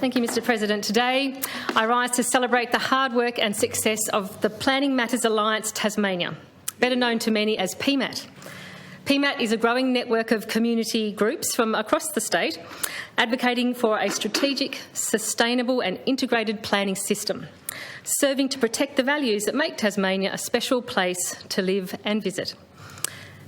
Thank you, Mr President. Today, I rise to celebrate the hard work and success of the Planning Matters Alliance Tasmania, better known to many as Pmat. Pmat is a growing network of community groups from across the state advocating for a strategic, sustainable and integrated planning system, serving to protect the values that make Tasmania a special place to live and visit.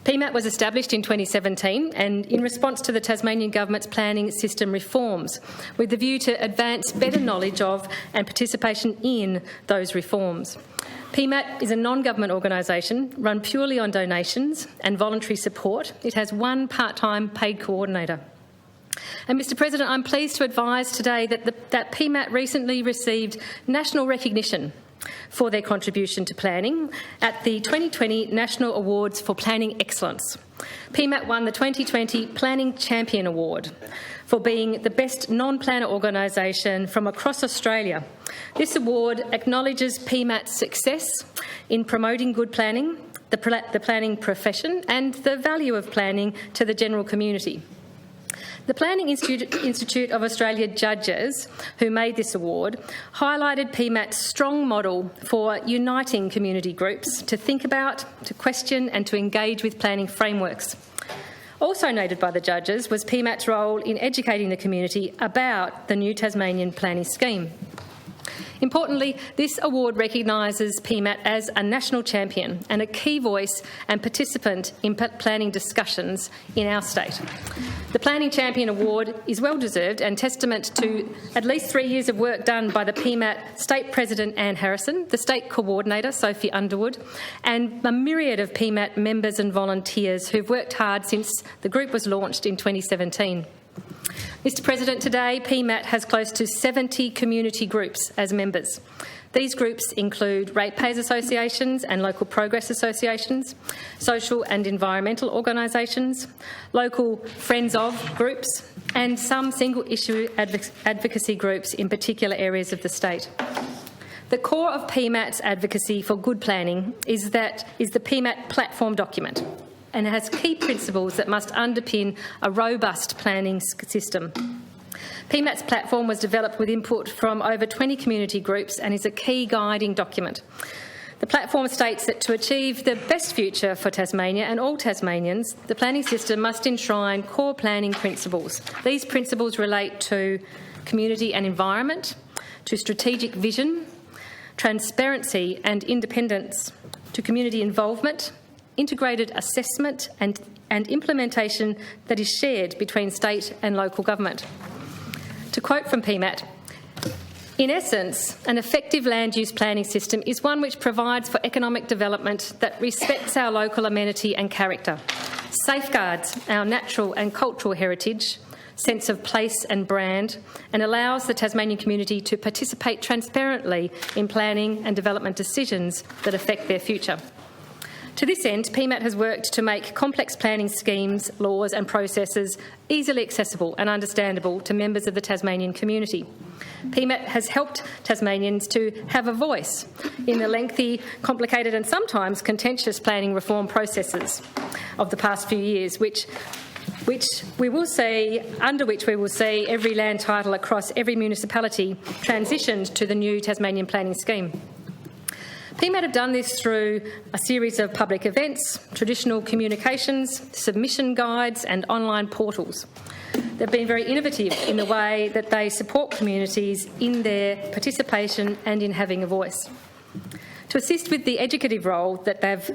Pmat was established in 2017 and in response to the Tasmanian Government's planning system reforms, with the view to advance better knowledge of and participation in those reforms. Pmat is a non-government organisation run purely on donations and voluntary support. It has one part-time paid coordinator. And Mr President, I'm pleased to advise today that Pmat recently received national recognition for their contribution to planning at the 2020 National Awards for Planning Excellence. Pmat won the 2020 Planning Champion Award for being the best non-planner organisation from across Australia. This award acknowledges Pmat's success in promoting good planning, the planning profession and the value of planning to the general community. The Planning Institute of Australia judges who made this award highlighted Pmat's strong model for uniting community groups to think about, to question and to engage with planning frameworks. Also noted by the judges was Pmat's role in educating the community about the new Tasmanian planning scheme. Importantly, this award recognises Pmat as a national champion and a key voice and participant in planning discussions in our state. The Planning Champion Award is well deserved and testament to at least 3 years of work done by the Pmat State President Anne Harrison, the State Coordinator Sophie Underwood, and a myriad of Pmat members and volunteers who've worked hard since the group was launched in 2017. Mr President, today Pmat has close to 70 community groups as members. These groups include ratepayers associations and local progress associations, social and environmental organisations, local friends of groups and some single-issue advocacy groups in particular areas of the state. The core of Pmat's advocacy for good planning is the Pmat platform document, and it has key principles that must underpin a robust planning system. Pmat's platform was developed with input from over 20 community groups and is a key guiding document. The platform states that to achieve the best future for Tasmania and all Tasmanians, the planning system must enshrine core planning principles. These principles relate to community and environment, to strategic vision, transparency and independence, to community involvement, integrated assessment and implementation that is shared between state and local government. To quote from Pmat, "In essence, an effective land use planning system is one which provides for economic development that respects our local amenity and character, safeguards our natural and cultural heritage, sense of place and brand, and allows the Tasmanian community to participate transparently in planning and development decisions that affect their future." To this end, Pmat has worked to make complex planning schemes, laws and processes easily accessible and understandable to members of the Tasmanian community. Pmat has helped Tasmanians to have a voice in the lengthy, complicated and sometimes contentious planning reform processes of the past few years, under which we will see every land title across every municipality transitioned to the new Tasmanian planning scheme. Pmat have done this through a series of public events, traditional communications, submission guides and online portals. They've been very innovative in the way that they support communities in their participation and in having a voice. To assist with the educative role that they've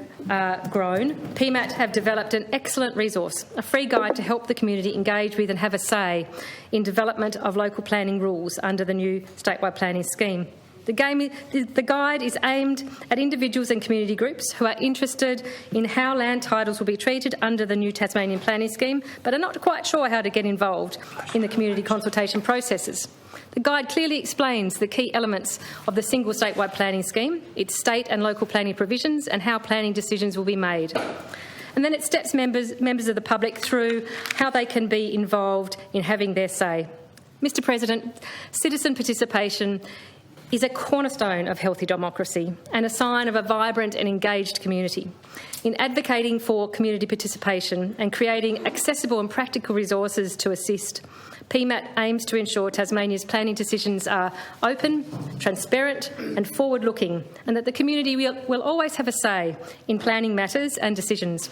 grown, Pmat have developed an excellent resource, a free guide to help the community engage with and have a say in development of local planning rules under the new statewide planning scheme. The guide is aimed at individuals and community groups who are interested in how land titles will be treated under the new Tasmanian planning scheme, but are not quite sure how to get involved in the community consultation processes. The guide clearly explains the key elements of the single statewide planning scheme, its state and local planning provisions, and how planning decisions will be made. And then it steps members of the public through how they can be involved in having their say. Mr President, citizen participation is a cornerstone of healthy democracy and a sign of a vibrant and engaged community. In advocating for community participation and creating accessible and practical resources to assist, PMAT aims to ensure Tasmania's planning decisions are open, transparent and forward-looking, and that the community will always have a say in planning matters and decisions.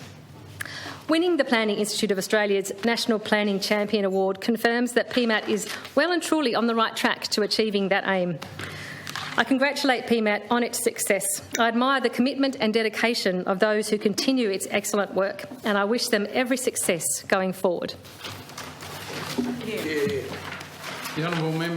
Winning the Planning Institute of Australia's National Planning Champion Award confirms that PMAT is well and truly on the right track to achieving that aim. I congratulate PMAT on its success. I admire the commitment and dedication of those who continue its excellent work, and I wish them every success going forward. The honourable member.